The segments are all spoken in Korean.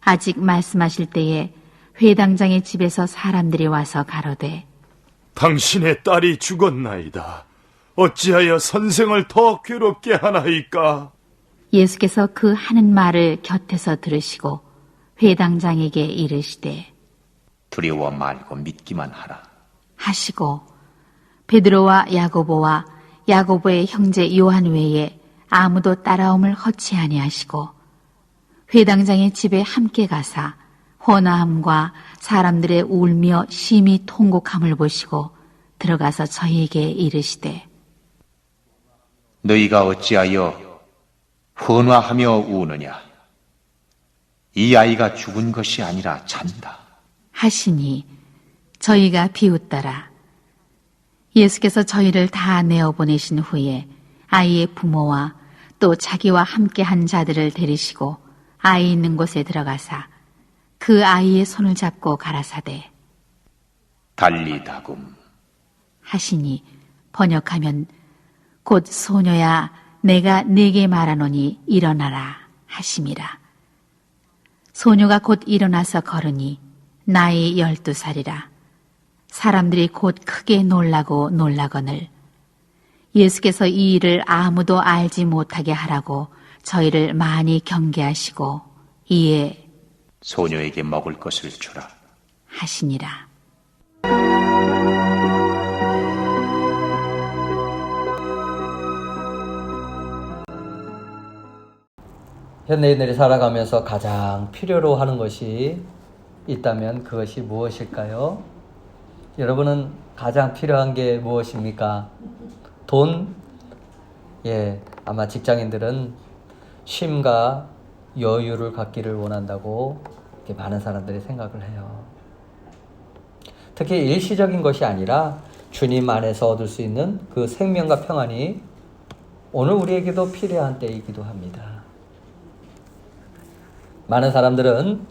아직 말씀하실 때에 회당장의 집에서 사람들이 와서 가로되 당신의 딸이 죽었나이다. 어찌하여 선생을 더 괴롭게 하나이까? 예수께서 그 하는 말을 곁에서 들으시고 회당장에게 이르시되 두려워 말고 믿기만 하라. 하시고 베드로와 야고보와 야고보의 형제 요한 외에 아무도 따라옴을 허치 아니하시고 회당장의 집에 함께 가사 혼화함과 사람들의 울며 심히 통곡함을 보시고 들어가서 저희에게 이르시되 너희가 어찌하여 혼화하며 우느냐? 이 아이가 죽은 것이 아니라 잔다. 하시니 저희가 비웃더라. 예수께서 저희를 다 내어보내신 후에 아이의 부모와 또 자기와 함께한 자들을 데리시고 아이 있는 곳에 들어가사 그 아이의 손을 잡고 가라사대 달리다금 하시니 번역하면 곧 소녀야 내가 네게 말하노니 일어나라 하심이라. 소녀가 곧 일어나서 걸으니 나이 12살이라. 사람들이 곧 크게 놀라고 놀라거늘 예수께서 이 일을 아무도 알지 못하게 하라고 저희를 많이 경계하시고 이에 소녀에게 먹을 것을 주라 하시니라. 현대인들이 살아가면서 가장 필요로 하는 것이 있다면 그것이 무엇일까요? 여러분은 가장 필요한 게 무엇입니까? 돈? 예, 아마 직장인들은 쉼과 여유를 갖기를 원한다고 이렇게 많은 사람들이 생각을 해요. 특히 일시적인 것이 아니라 주님 안에서 얻을 수 있는 그 생명과 평안이 오늘 우리에게도 필요한 때이기도 합니다. 많은 사람들은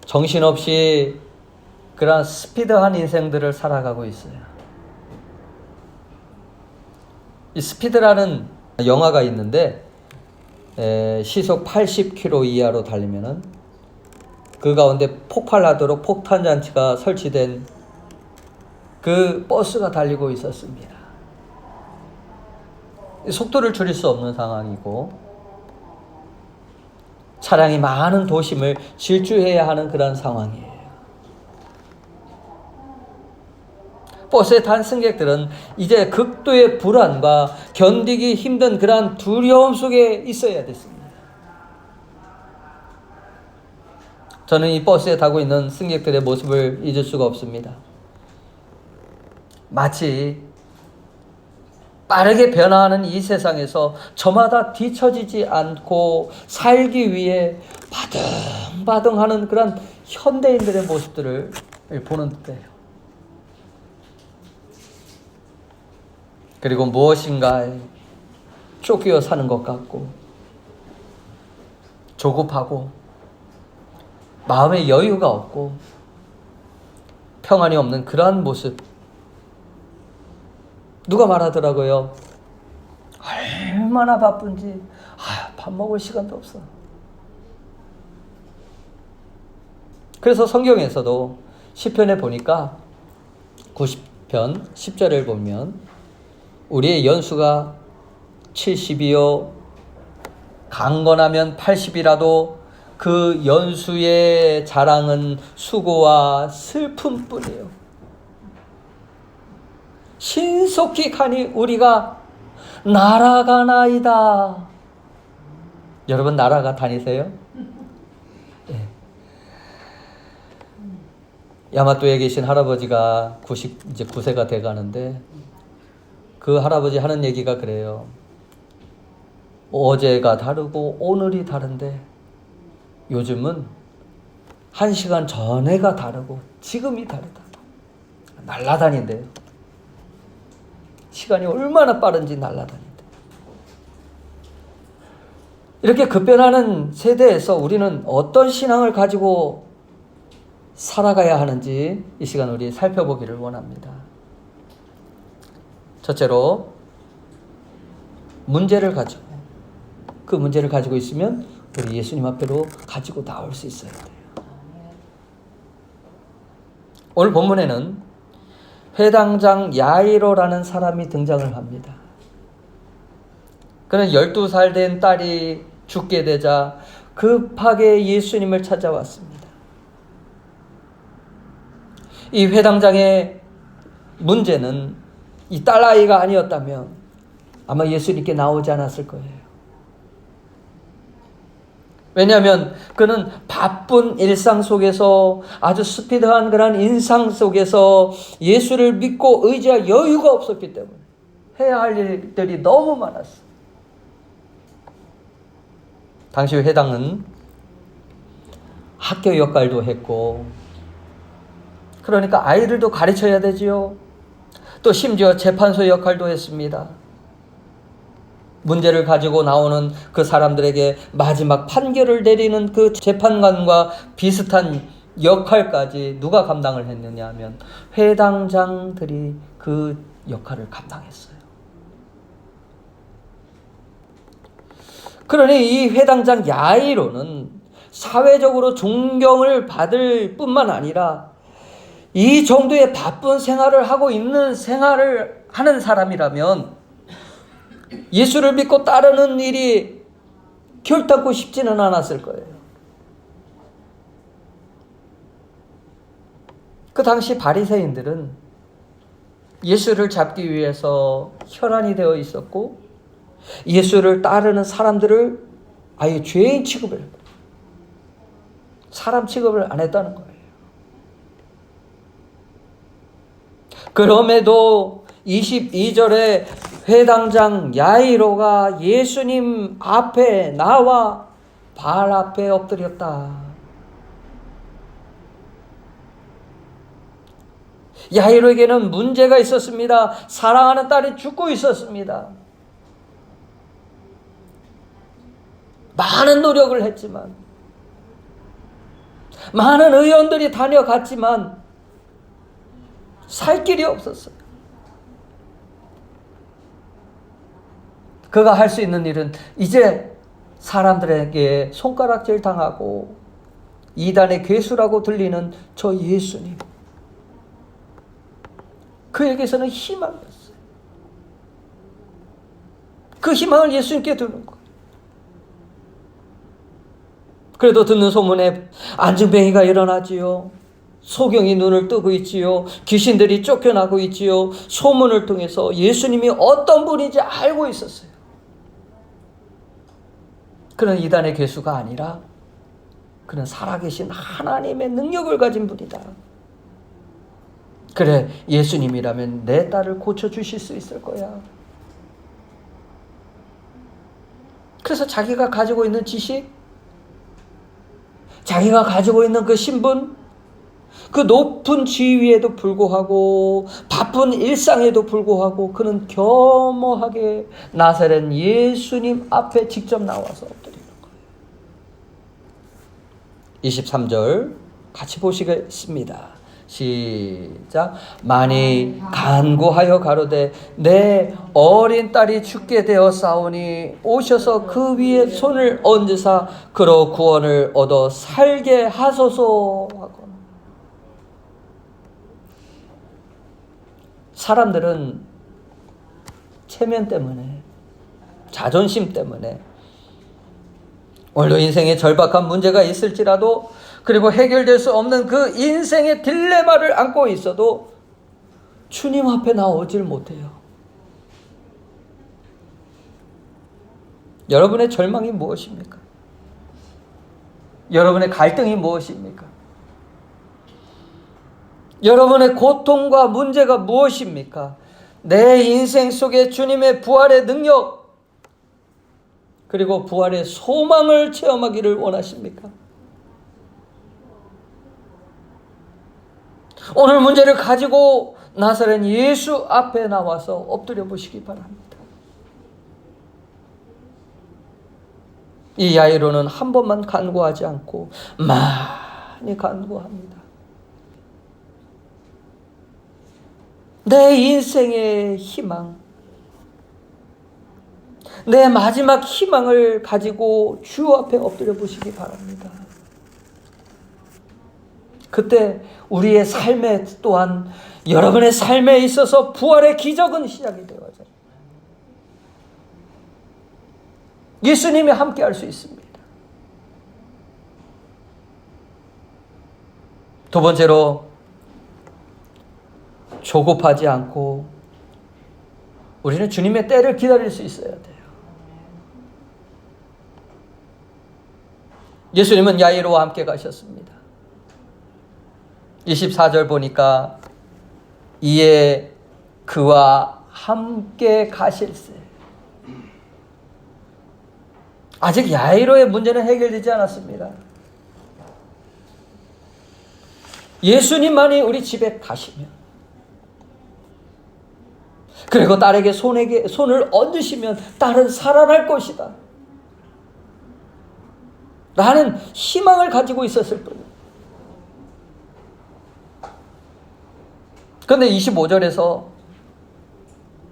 정신없이 그런 스피드한 인생들을 살아가고 있어요. 이 스피드라는 영화가 있는데 시속 80km 이하로 달리면은 그 가운데 폭발하도록 폭탄 장치가 설치된 그 버스가 달리고 있었습니다. 속도를 줄일 수 없는 상황이고 차량이 많은 도심을 질주해야 하는 그런 상황이에요. 버스에 탄 승객들은 이제 극도의 불안과 견디기 힘든 그러한 두려움 속에 있어야 됐습니다. 저는 이 버스에 타고 있는 승객들의 모습을 잊을 수가 없습니다. 마치 빠르게 변화하는 이 세상에서 저마다 뒤처지지 않고 살기 위해 바등바등하는 그런 현대인들의 모습들을 보는 듯해요. 그리고 무엇인가에 쫓겨 사는 것 같고 조급하고 마음에 여유가 없고 평안이 없는 그러한 모습. 누가 말하더라고요. 얼마나 바쁜지 밥 먹을 시간도 없어. 그래서 성경에서도 시편에 보니까 90편 10절을 보면 우리의 연수가 70이요 강건하면 80이라도 그 연수의 자랑은 수고와 슬픔뿐이에요. 신속히 가니 우리가 날아가나이다. 여러분 날아가 다니세요? 네. 야마토에 계신 할아버지가 이제 9세가 돼 가는데 그 할아버지 하는 얘기가 그래요. 어제가 다르고 오늘이 다른데 요즘은 1시간 전에가 다르고 지금이 다르다. 날아다닌대요. 시간이 얼마나 빠른지 날아다닌대. 이렇게 급변하는 세대에서 우리는 어떤 신앙을 가지고 살아가야 하는지 이 시간 우리 살펴보기를 원합니다. 첫째로 문제를 가지고 그 문제를 가지고 있으면 우리 예수님 앞으로 가지고 나올 수 있어야 돼요. 오늘 본문에는 회당장 야이로라는 사람이 등장을 합니다. 그는 12살 된 딸이 죽게 되자 급하게 예수님을 찾아왔습니다. 이 회당장의 문제는 이 딸아이가 아니었다면 아마 예수님께 나오지 않았을 거예요. 왜냐하면 그는 바쁜 일상 속에서 아주 스피드한 그런 인상 속에서 예수를 믿고 의지할 여유가 없었기 때문에 해야 할 일들이 너무 많았어요. 당시 회당은 학교 역할도 했고, 그러니까 아이들도 가르쳐야 되지요. 또 심지어 재판소 역할도 했습니다. 문제를 가지고 나오는 그 사람들에게 마지막 판결을 내리는 그 재판관과 비슷한 역할까지 누가 감당을 했느냐 하면 회당장들이 그 역할을 감당했어요. 그러니 이 회당장 야이로는 사회적으로 존경을 받을 뿐만 아니라 이 정도의 바쁜 생활을 하는 사람이라면 예수를 믿고 따르는 일이 결단코 쉽지는 않았을 거예요. 그 당시 바리새인들은 예수를 잡기 위해서 혈안이 되어 있었고, 예수를 따르는 사람들을 아예 죄인 취급을, 사람 취급을 안 했다는 거예요. 그럼에도 22절에 회당장 야이로가 예수님 앞에 나와 발 앞에 엎드렸다. 야이로에게는 문제가 있었습니다. 사랑하는 딸이 죽고 있었습니다. 많은 노력을 했지만, 많은 의원들이 다녀갔지만 살 길이 없었어요. 그가 할 수 있는 일은 이제 사람들에게 손가락질 당하고 이단의 괴수라고 들리는 저 예수님, 그에게서는 희망이었어요. 그 희망을 예수님께 두는 거예요. 그래도 듣는 소문에 안증뱅이가 일어나지요. 소경이 눈을 뜨고 있지요. 귀신들이 쫓겨나고 있지요. 소문을 통해서 예수님이 어떤 분인지 알고 있었어요. 그는 이단의 괴수가 아니라 그는 살아계신 하나님의 능력을 가진 분이다. 그래, 예수님이라면 내 딸을 고쳐주실 수 있을 거야. 그래서 자기가 가지고 있는 지식, 자기가 가지고 있는 그 신분, 그 높은 지위에도 불구하고, 바쁜 일상에도 불구하고 그는 겸허하게 나사렛 예수님 앞에 직접 나와서 엎드리는 거예요. 23절 같이 보시겠습니다. 시작. 많이 간구하여 가로되 내 어린 딸이 죽게 되었사오니 오셔서 그 위에 손을 얹으사 그로 구원을 얻어 살게 하소서 하고. 사람들은 체면 때문에, 자존심 때문에, 오늘도 인생에 절박한 문제가 있을지라도, 그리고 해결될 수 없는 그 인생의 딜레마를 안고 있어도 주님 앞에 나오질 못해요. 여러분의 절망이 무엇입니까? 여러분의 갈등이 무엇입니까? 여러분의 고통과 문제가 무엇입니까? 내 인생 속에 주님의 부활의 능력, 그리고 부활의 소망을 체험하기를 원하십니까? 오늘 문제를 가지고 나사렛 예수 앞에 나와서 엎드려 보시기 바랍니다. 이 야이로는 한 번만 간구하지 않고 많이 간구합니다. 내 인생의 희망, 내 마지막 희망을 가지고 주 앞에 엎드려 보시기 바랍니다. 그때 우리의 삶에 또한 여러분의 삶에 있어서 부활의 기적은 시작이 되어져요. 예수님이 함께 할 수 있습니다. 두 번째로, 조급하지 않고 우리는 주님의 때를 기다릴 수 있어야 돼요. 예수님은 야이로와 함께 가셨습니다. 24절 보니까 이에 그와 함께 가실세. 아직 야이로의 문제는 해결되지 않았습니다. 예수님만이 우리 집에 가시면, 그리고 딸에게 손을 얹으시면 딸은 살아날 것이다 라는 희망을 가지고 있었을 뿐이에요. 그런데 25절에서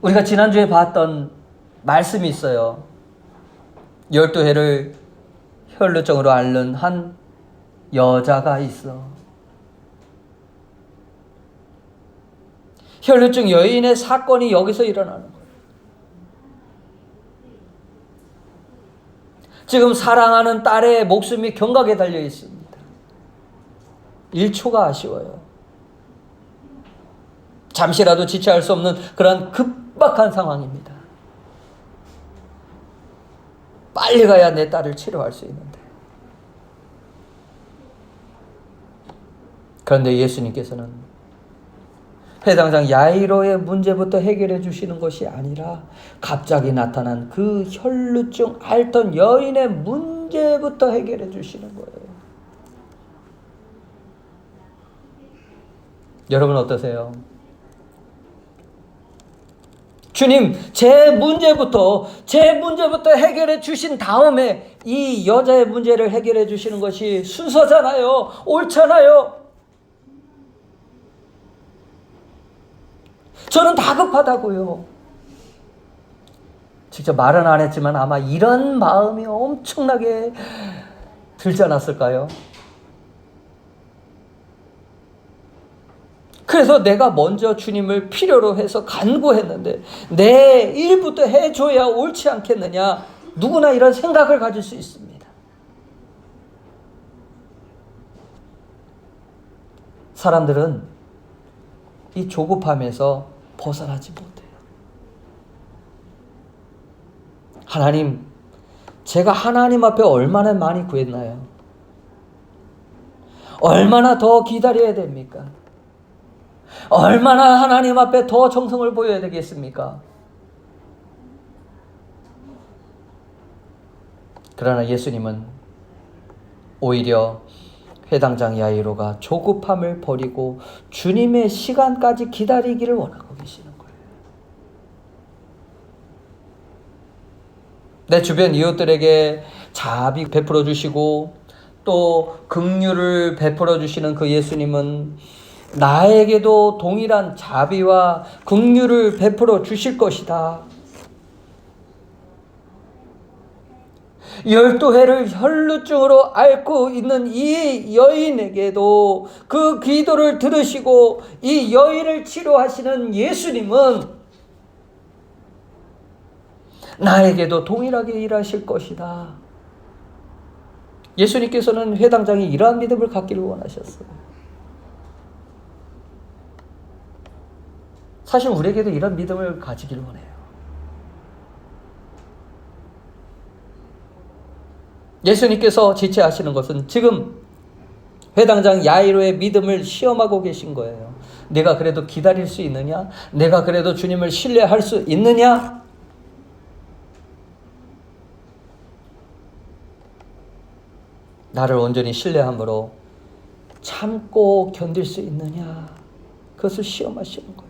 우리가 지난주에 봤던 말씀이 있어요. 12해를 혈루증으로 앓는 한 여자가 있어. 혈루증 여인의 사건이 여기서 일어나는 거예요. 지금 사랑하는 딸의 목숨이 경각에 달려 있습니다. 1초가 아쉬워요. 잠시라도 지체할 수 없는 그런 급박한 상황입니다. 빨리 가야 내 딸을 치료할 수 있는데. 그런데 예수님께서는 회당장 야이로의 문제부터 해결해 주시는 것이 아니라 갑자기 나타난 그 혈루증 앓던 여인의 문제부터 해결해 주시는 거예요. 여러분 어떠세요? 주님, 제 문제부터 해결해 주신 다음에 이 여자의 문제를 해결해 주시는 것이 순서잖아요. 옳잖아요. 저는 다급하다고요. 직접 말은 안 했지만 아마 이런 마음이 엄청나게 들지 않았을까요? 그래서 내가 먼저 주님을 필요로 해서 간구했는데 내 일부터 해줘야 옳지 않겠느냐. 누구나 이런 생각을 가질 수 있습니다. 사람들은 이 조급함에서 벗어나지 못해요. 하나님, 제가 하나님 앞에 얼마나 많이 구했나요? 얼마나 더 기다려야 됩니까? 얼마나 하나님 앞에 더 정성을 보여야 되겠습니까? 그러나 예수님은 오히려 회당장 야이로가 조급함을 버리고 주님의 시간까지 기다리기를 원하고 계시는 거예요. 내 주변 이웃들에게 자비 베풀어 주시고 또 긍휼을 베풀어 주시는 그 예수님은 나에게도 동일한 자비와 긍휼을 베풀어 주실 것이다. 12해를 혈루증으로 앓고 있는 이 여인에게도 그 기도를 들으시고 이 여인을 치료하시는 예수님은 나에게도 동일하게 일하실 것이다. 예수님께서는 회당장이 이러한 믿음을 갖기를 원하셨어요. 사실 우리에게도 이런 믿음을 가지기를 원해요. 예수님께서 지체하시는 것은 지금 회당장 야이로의 믿음을 시험하고 계신 거예요. 내가 그래도 기다릴 수 있느냐? 내가 그래도 주님을 신뢰할 수 있느냐? 나를 온전히 신뢰함으로 참고 견딜 수 있느냐? 그것을 시험하시는 거예요.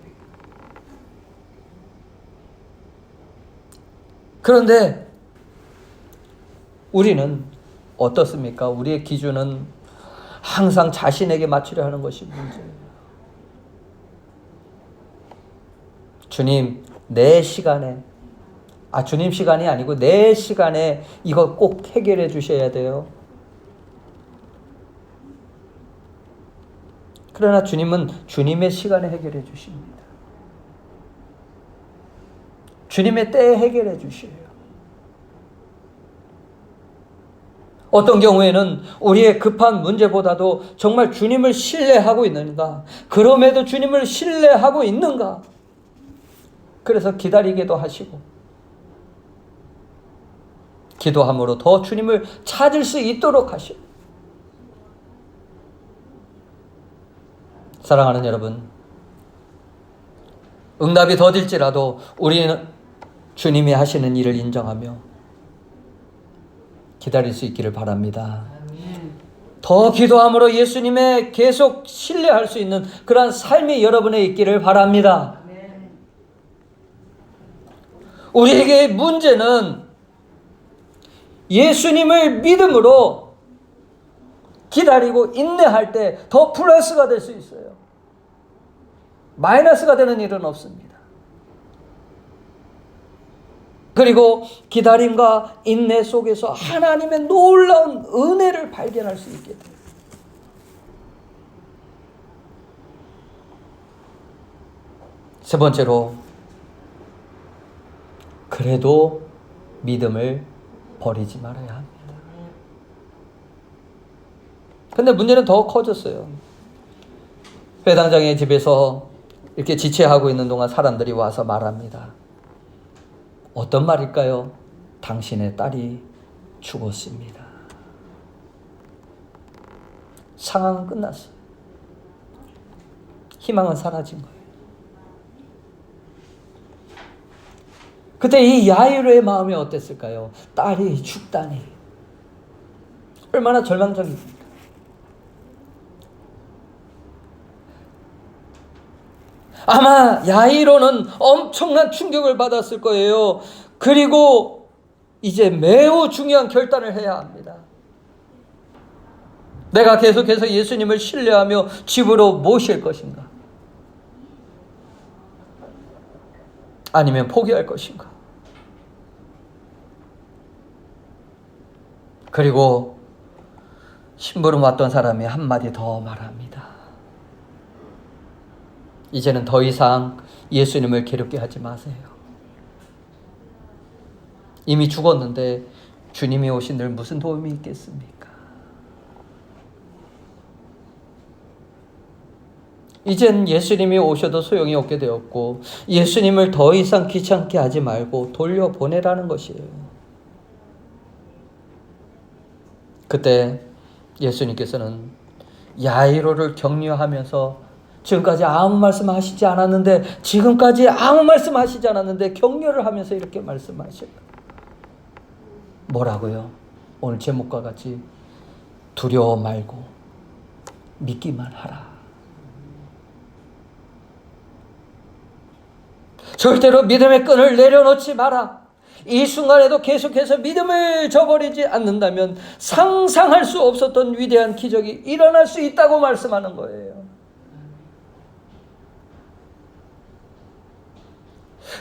그런데 우리는 어떻습니까? 우리의 기준은 항상 자신에게 맞추려 하는 것이 문제예요. 주님, 내 시간에 주님 시간이 아니고 내 시간에 이거 꼭 해결해 주셔야 돼요. 그러나 주님은 주님의 시간에 해결해 주십니다. 주님의 때에 해결해 주셔요. 어떤 경우에는 우리의 급한 문제보다도 정말 주님을 신뢰하고 있는가? 그럼에도 주님을 신뢰하고 있는가? 그래서 기다리게도 하시고 기도함으로 더 주님을 찾을 수 있도록 하시고. 사랑하는 여러분, 응답이 더딜지라도 우리는 주님이 하시는 일을 인정하며 기다릴 수 있기를 바랍니다. 더 기도함으로 예수님의 계속 신뢰할 수 있는 그러한 삶이 여러분의 있기를 바랍니다. 우리에게 문제는 예수님을 믿음으로 기다리고 인내할 때 더 플러스가 될 수 있어요. 마이너스가 되는 일은 없습니다. 그리고 기다림과 인내 속에서 하나님의 놀라운 은혜를 발견할 수 있게 돼요. 세 번째로, 그래도 믿음을 버리지 말아야 합니다. 근데 문제는 더 커졌어요. 회당장의 집에서 이렇게 지체하고 있는 동안 사람들이 와서 말합니다. 어떤 말일까요? 당신의 딸이 죽었습니다. 상황은 끝났어요. 희망은 사라진 거예요. 그때 이 야이로의 마음이 어땠을까요? 딸이 죽다니. 얼마나 절망적입니까? 아마 야이로는 엄청난 충격을 받았을 거예요. 그리고 이제 매우 중요한 결단을 해야 합니다. 내가 계속해서 예수님을 신뢰하며 집으로 모실 것인가? 아니면 포기할 것인가? 그리고 심부름 왔던 사람이 한마디 더 말합니다. 이제는 더 이상 예수님을 괴롭게 하지 마세요. 이미 죽었는데 주님이 오신들 무슨 도움이 있겠습니까? 이젠 예수님이 오셔도 소용이 없게 되었고 예수님을 더 이상 귀찮게 하지 말고 돌려보내라는 것이에요. 그때 예수님께서는 야이로를 격려하면서 지금까지 아무 말씀하시지 않았는데 격려를 하면서 이렇게 말씀하셔요. 뭐라고요? 오늘 제목과 같이 두려워 말고 믿기만 하라. 절대로 믿음의 끈을 내려놓지 마라. 이 순간에도 계속해서 믿음을 저버리지 않는다면 상상할 수 없었던 위대한 기적이 일어날 수 있다고 말씀하는 거예요.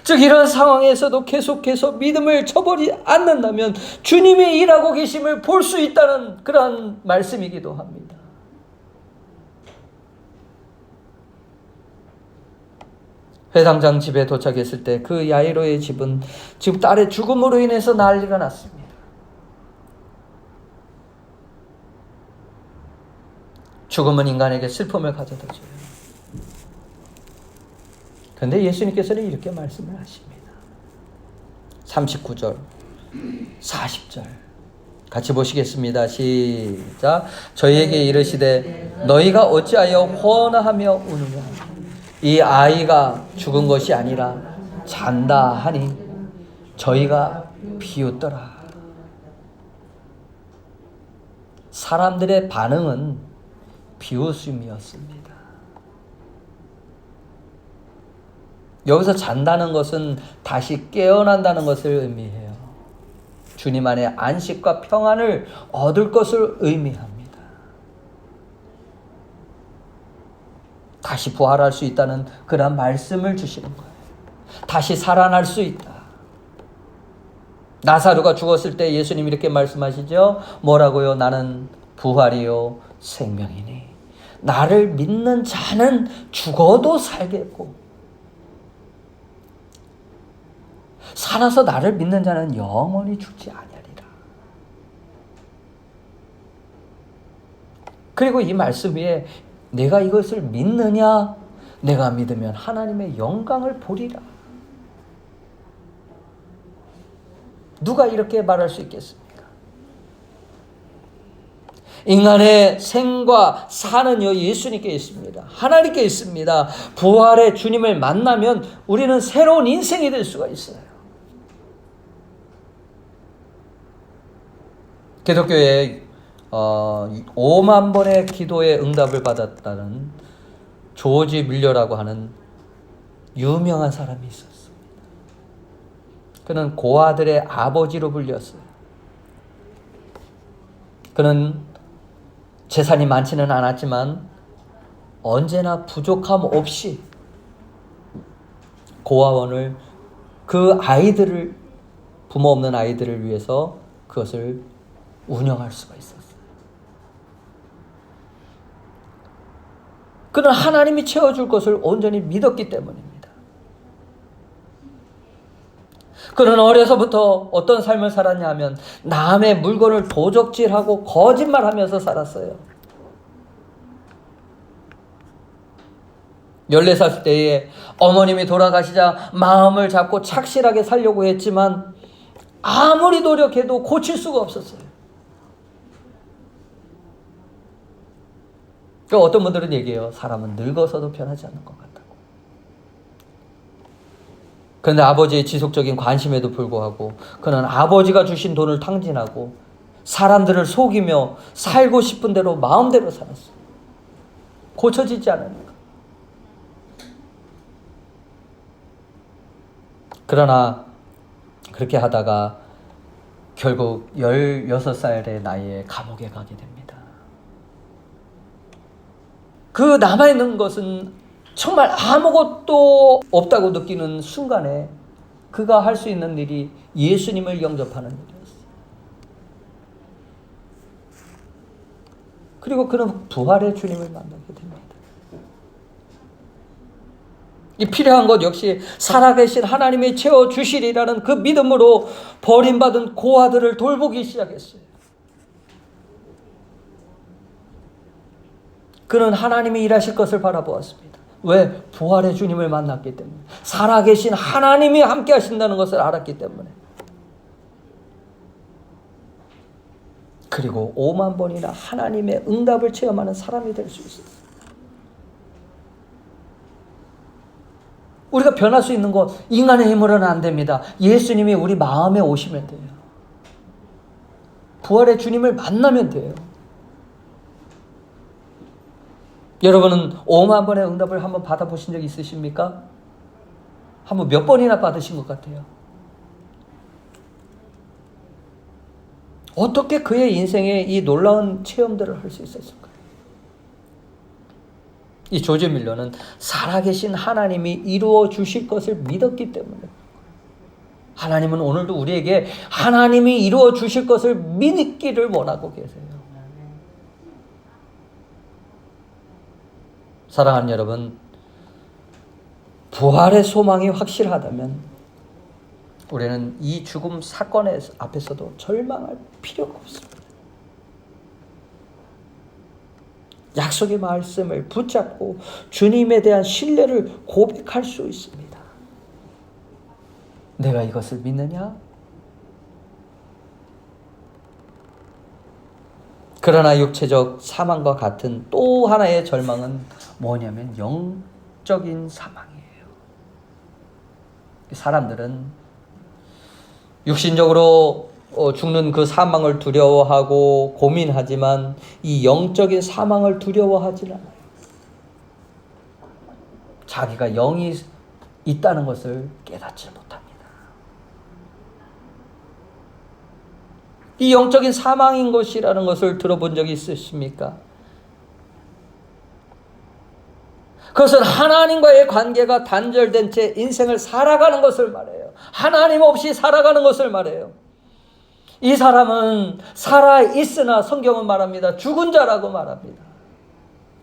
즉 이런 상황에서도 계속해서 믿음을 저버리지 않는다면 주님이 일하고 계심을 볼 수 있다는 그러한 말씀이기도 합니다. 회당장 집에 도착했을 때 그 야이로의 집은 지금 딸의 죽음으로 인해서 난리가 났습니다. 죽음은 인간에게 슬픔을 가져다 줘요. 그런데 예수님께서는 이렇게 말씀을 하십니다. 39절, 40절 같이 보시겠습니다. 시작. 저희에게 이르시되 너희가 어찌하여 환호하며 우느냐. 이 아이가 죽은 것이 아니라 잔다 하니 저희가 비웃더라. 사람들의 반응은 비웃음이었습니다. 여기서 잔다는 것은 다시 깨어난다는 것을 의미해요. 주님 안에 안식과 평안을 얻을 것을 의미합니다. 다시 부활할 수 있다는 그런 말씀을 주시는 거예요. 다시 살아날 수 있다. 나사로가 죽었을 때 예수님이 이렇게 말씀하시죠. 뭐라고요? 나는 부활이요 생명이니 나를 믿는 자는 죽어도 살겠고 살아서 나를 믿는 자는 영원히 죽지 아니하리라. 그리고 이 말씀 위에 내가 이것을 믿느냐? 내가 믿으면 하나님의 영광을 보리라. 누가 이렇게 말할 수 있겠습니까? 인간의 생과 사는요 예수님께 있습니다. 하나님께 있습니다. 부활의 주님을 만나면 우리는 새로운 인생이 될 수가 있어요. 기독교에 5만 번의 기도에 응답을 받았다는 조지 밀러라고 하는 유명한 사람이 있었습니다. 그는 고아들의 아버지로 불렸어요. 그는 재산이 많지는 않았지만 언제나 부족함 없이 고아원을 그 아이들을 부모 없는 아이들을 위해서 그것을 운영할 수가 있었어요. 그는 하나님이 채워줄 것을 온전히 믿었기 때문입니다. 그는 어려서부터 어떤 삶을 살았냐 하면 남의 물건을 도적질하고 거짓말하면서 살았어요. 14살 때에 어머님이 돌아가시자 마음을 잡고 착실하게 살려고 했지만 아무리 노력해도 고칠 수가 없었어요. 그러니까 어떤 분들은 얘기해요. 사람은 늙어서도 변하지 않는 것 같다고. 그런데 아버지의 지속적인 관심에도 불구하고 그는 아버지가 주신 돈을 탕진하고 사람들을 속이며 살고 싶은 대로 마음대로 살았어요. 고쳐지지 않으니까. 그러나 그렇게 하다가 결국 16살의 나이에 감옥에 가게 됩니다. 그 남아있는 것은 정말 아무것도 없다고 느끼는 순간에 그가 할 수 있는 일이 예수님을 영접하는 일이었어요. 그리고 그는 부활의 주님을 만나게 됩니다. 이 필요한 것 역시 살아계신 하나님이 채워주시리라는 그 믿음으로 버림받은 고아들을 돌보기 시작했어요. 그는 하나님이 일하실 것을 바라보았습니다. 왜? 부활의 주님을 만났기 때문에. 살아계신 하나님이 함께 하신다는 것을 알았기 때문에. 그리고 5만 번이나 하나님의 응답을 체험하는 사람이 될 수 있습니다. 우리가 변할 수 있는 것 인간의 힘으로는 안 됩니다. 예수님이 우리 마음에 오시면 돼요. 부활의 주님을 만나면 돼요. 여러분은 5만 번의 응답을 한번 받아보신 적 있으십니까? 한번 몇 번이나 받으신 것 같아요. 어떻게 그의 인생에 이 놀라운 체험들을 할 수 있었을까요? 이 조지 밀러는 살아계신 하나님이 이루어 주실 것을 믿었기 때문에 하나님은 오늘도 우리에게 하나님이 이루어 주실 것을 믿기를 원하고 계세요. 사랑하는 여러분, 부활의 소망이 확실하다면 우리는 이 죽음 사건 앞에서도 절망할 필요가 없습니다. 약속의 말씀을 붙잡고 주님에 대한 신뢰를 고백할 수 있습니다. 내가 이것을 믿느냐? 그러나 육체적 사망과 같은 또 하나의 절망은 뭐냐면 영적인 사망이에요. 사람들은 육신적으로 죽는 그 사망을 두려워하고 고민하지만 이 영적인 사망을 두려워하지는 않아요. 자기가 영이 있다는 것을 깨닫지 못합니다. 이 영적인 사망인 것이라는 것을 들어본 적이 있으십니까? 그것은 하나님과의 관계가 단절된 채 인생을 살아가는 것을 말해요. 하나님 없이 살아가는 것을 말해요. 이 사람은 살아있으나 성경은 말합니다. 죽은 자라고 말합니다.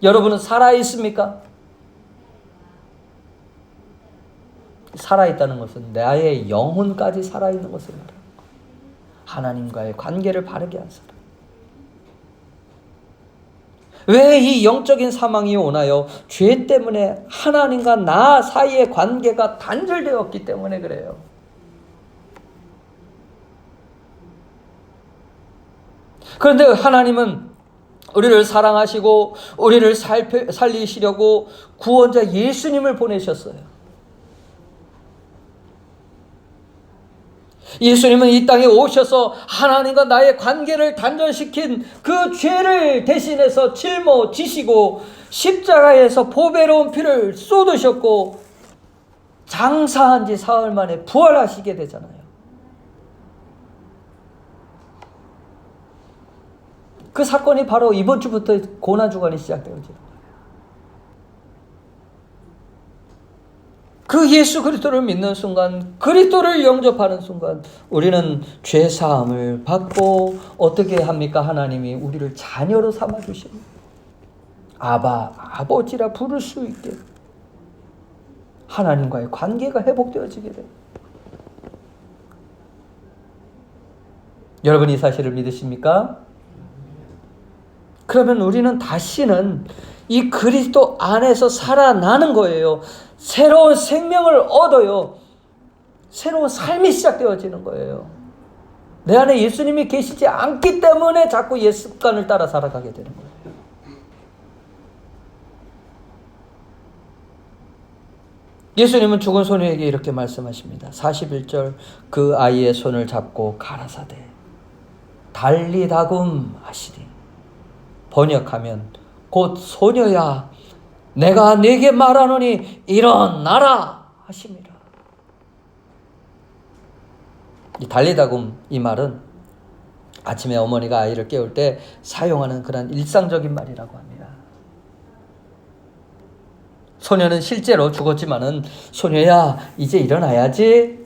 여러분은 살아있습니까? 살아있다는 것은 나의 영혼까지 살아있는 것을 말합니다. 하나님과의 관계를 바르게 한 사람. 왜 이 영적인 사망이 오나요? 죄 때문에 하나님과 나 사이의 관계가 단절되었기 때문에 그래요. 그런데 하나님은 우리를 사랑하시고 우리를 살리시려고 구원자 예수님을 보내셨어요. 예수님은 이 땅에 오셔서 하나님과 나의 관계를 단절시킨 그 죄를 대신해서 짊어지시고 십자가에서 보배로운 피를 쏟으셨고 장사한 지 사흘 만에 부활하시게 되잖아요. 그 사건이 바로 이번 주부터 고난주간이 시작되어지는 그 예수 그리스도를 믿는 순간, 그리스도를 영접하는 순간 우리는 죄 사함을 받고 어떻게 합니까? 하나님이 우리를 자녀로 삼아 주십니다. 아바, 아버지라 부를 수 있게 하나님과의 관계가 회복되어지게 돼요. 여러분 이 사실을 믿으십니까? 그러면 우리는 다시는 이 그리스도 안에서 살아나는 거예요. 새로운 생명을 얻어요. 새로운 삶이 시작되어지는 거예요. 내 안에 예수님이 계시지 않기 때문에 자꾸 옛 습관을 따라 살아가게 되는 거예요. 예수님은 죽은 소녀에게 이렇게 말씀하십니다. 41절 그 아이의 손을 잡고 가라사대 달리다굼 하시니 번역하면 곧 소녀야 내가 네게 말하노니 일어나라 하심이라. 이 달리다굼 이 말은 아침에 어머니가 아이를 깨울 때 사용하는 그런 일상적인 말이라고 합니다. 소녀는 실제로 죽었지만은 소녀야 이제 일어나야지.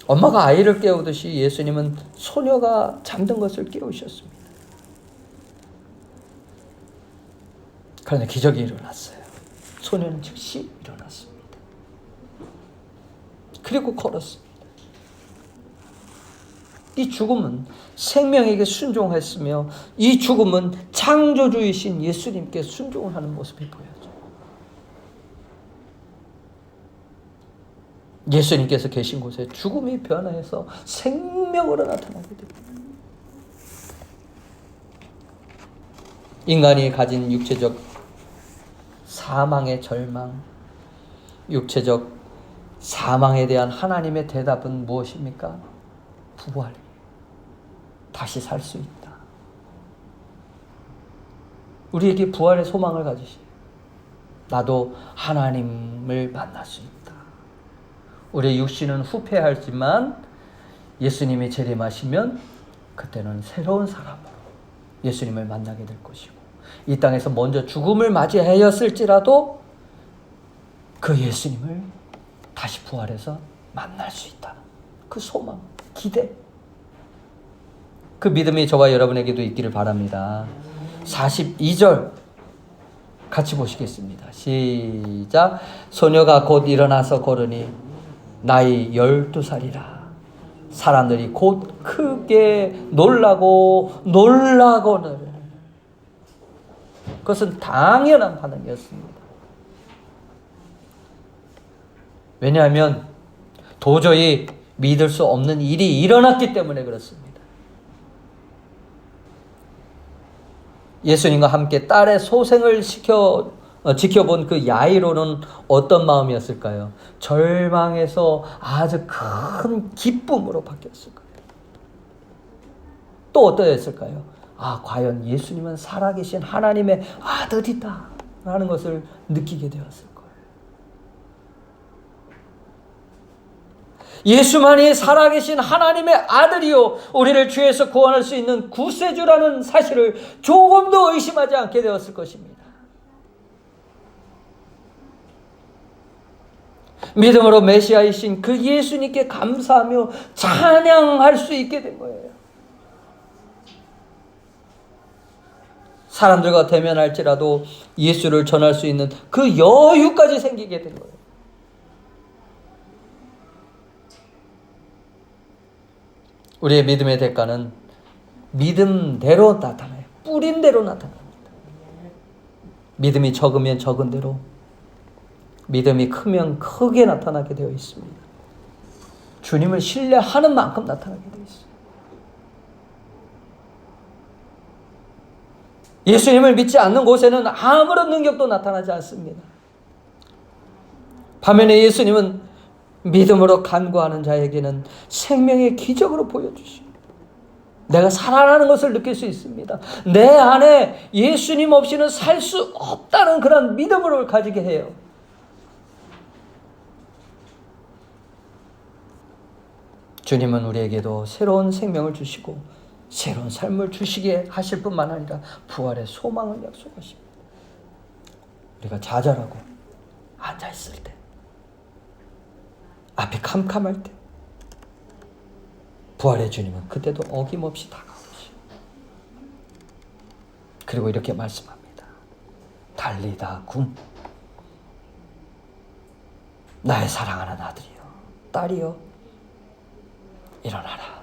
엄마가 아이를 깨우듯이 예수님은 소녀가 잠든 것을 깨우셨습니다. 그런데 기적이 일어났어요. 소녀는 즉시 일어났습니다. 그리고 걸었습니다. 이 죽음은 생명에게 순종했으며 이 죽음은 창조주이신 예수님께 순종을 하는 모습이 보여요. 예수님께서 계신 곳에 죽음이 변화해서 생명으로 나타나게 됩니다. 인간이 가진 육체적 사망의 절망, 육체적 사망에 대한 하나님의 대답은 무엇입니까? 부활. 다시 살 수 있다. 우리에게 부활의 소망을 가지시오. 나도 하나님을 만날 수 있다. 우리의 육신은 후패하지만 예수님이 재림하시면 그때는 새로운 사람으로 예수님을 만나게 될 것이고 이 땅에서 먼저 죽음을 맞이하였을지라도 그 예수님을 다시 부활해서 만날 수 있다는 그 소망, 기대, 그 믿음이 저와 여러분에게도 있기를 바랍니다. 42절 같이 보시겠습니다. 시작. 소녀가 곧 일어나서 걸으니 나이 12살이라. 사람들이 곧 크게 놀라고는 그것은 당연한 반응이었습니다. 왜냐하면 도저히 믿을 수 없는 일이 일어났기 때문에 그렇습니다. 예수님과 함께 딸의 소생을 지켜본 그 야이로는 어떤 마음이었을까요? 절망에서 아주 큰 기쁨으로 바뀌었을 거예요. 또 어떠했을까요? 아, 과연 예수님은 살아계신 하나님의 아들이다 라는 것을 느끼게 되었을 거예요. 예수만이 살아계신 하나님의 아들이요 우리를 죄에서 구원할 수 있는 구세주라는 사실을 조금도 의심하지 않게 되었을 것입니다. 믿음으로 메시아이신 그 예수님께 감사하며 찬양할 수 있게 된 거예요. 사람들과 대면할지라도 예수를 전할 수 있는 그 여유까지 생기게 된 거예요. 우리의 믿음의 대가는 믿음대로 나타나요. 뿌린 대로 나타납니다. 믿음이 적으면 적은 대로, 믿음이 크면 크게 나타나게 되어 있습니다. 주님을 신뢰하는 만큼 나타나게 되어 있어요. 예수님을 믿지 않는 곳에는 아무런 능력도 나타나지 않습니다. 반면에 예수님은 믿음으로 간구하는 자에게는 생명의 기적으로 보여주십니다. 내가 살아나는 것을 느낄 수 있습니다. 내 안에 예수님 없이는 살 수 없다는 그런 믿음을 가지게 해요. 주님은 우리에게도 새로운 생명을 주시고 새로운 삶을 주시게 하실 뿐만 아니라 부활의 소망을 약속하십니다. 우리가 좌절하고 앉아있을 때, 앞이 캄캄할 때, 부활의 주님은 그때도 어김없이 다가오시고, 그리고 이렇게 말씀합니다. 달리다 굼, 나의 사랑하는 아들이여, 딸이여, 일어나라.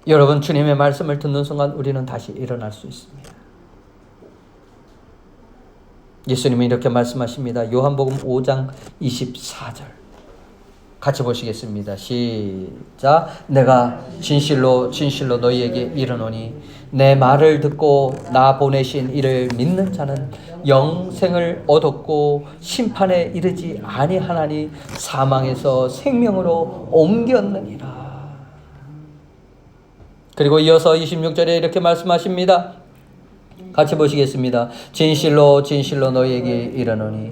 여러분, 주님의 말씀을 듣는 순간 우리는 다시 일어날 수 있습니다. 예수님이 이렇게 말씀하십니다. 요한복음 5장 24절 같이 보시겠습니다. 시작. 내가 진실로 진실로 너희에게 이르노니 내 말을 듣고 나 보내신 이를 믿는 자는 영생을 얻었고 심판에 이르지 아니하나니 사망에서 생명으로 옮겼느니라. 그리고 이어서 26절에 이렇게 말씀하십니다. 같이 보시겠습니다. 진실로 진실로 너희에게 이르노니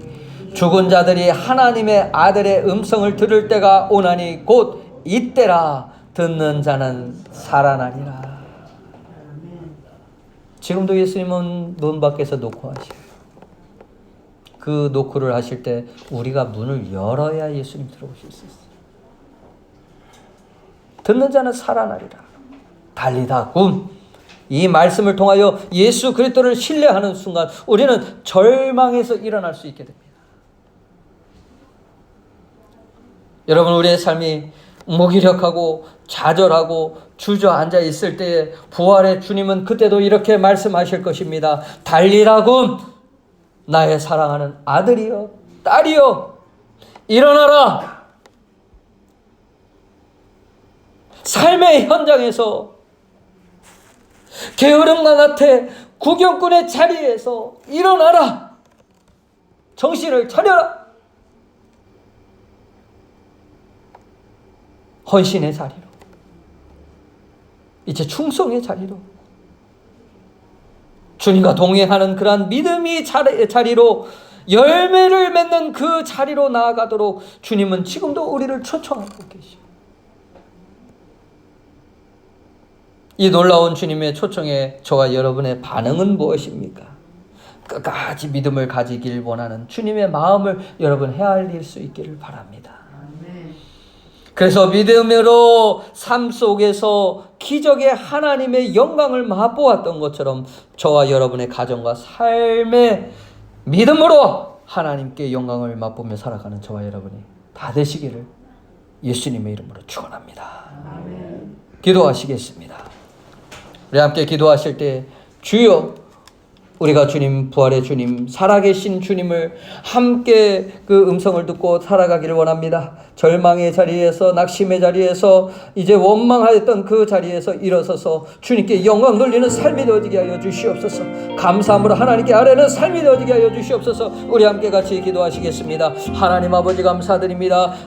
죽은 자들이 하나님의 아들의 음성을 들을 때가 오나니 곧 이때라. 듣는 자는 살아나리라. 지금도 예수님은 문 밖에서 노크하셔요. 그 노크를 하실 때 우리가 문을 열어야 예수님 들어오실 수 있어요. 듣는 자는 살아나리라. 달리다 굼. 이 말씀을 통하여 예수 그리스도를 신뢰하는 순간 우리는 절망에서 일어날 수 있게 됩니다. 여러분, 우리의 삶이 무기력하고 좌절하고 주저앉아 있을 때에 부활의 주님은 그때도 이렇게 말씀하실 것입니다. 달리라 굼. 나의 사랑하는 아들이여, 딸이여, 일어나라. 삶의 현장에서 게으름과 나태 구경꾼의 자리에서 일어나라. 정신을 차려라. 헌신의 자리로, 이제 충성의 자리로, 주님과 동행하는 그러한 믿음의 자리로, 열매를 맺는 그 자리로 나아가도록 주님은 지금도 우리를 초청하고 계시오. 이 놀라운 주님의 초청에 저와 여러분의 반응은 무엇입니까? 끝까지 믿음을 가지길 원하는 주님의 마음을 여러분 헤아릴 수 있기를 바랍니다. 그래서 믿음으로 삶 속에서 기적의 하나님의 영광을 맛보았던 것처럼 저와 여러분의 가정과 삶의 믿음으로 하나님께 영광을 맛보며 살아가는 저와 여러분이 다 되시기를 예수님의 이름으로 축원합니다. 기도하시겠습니다. 우리 함께 기도하실 때 주여, 우리가 주님, 부활의 주님, 살아계신 주님을 함께 그 음성을 듣고 살아가기를 원합니다. 절망의 자리에서, 낙심의 자리에서, 이제 원망하였던 그 자리에서 일어서서 주님께 영광 돌리는 삶이 되어지게 하여 주시옵소서. 감사함으로 하나님께 아뢰는 삶이 되어지게 하여 주시옵소서. 우리 함께 같이 기도하시겠습니다. 하나님 아버지 감사드립니다.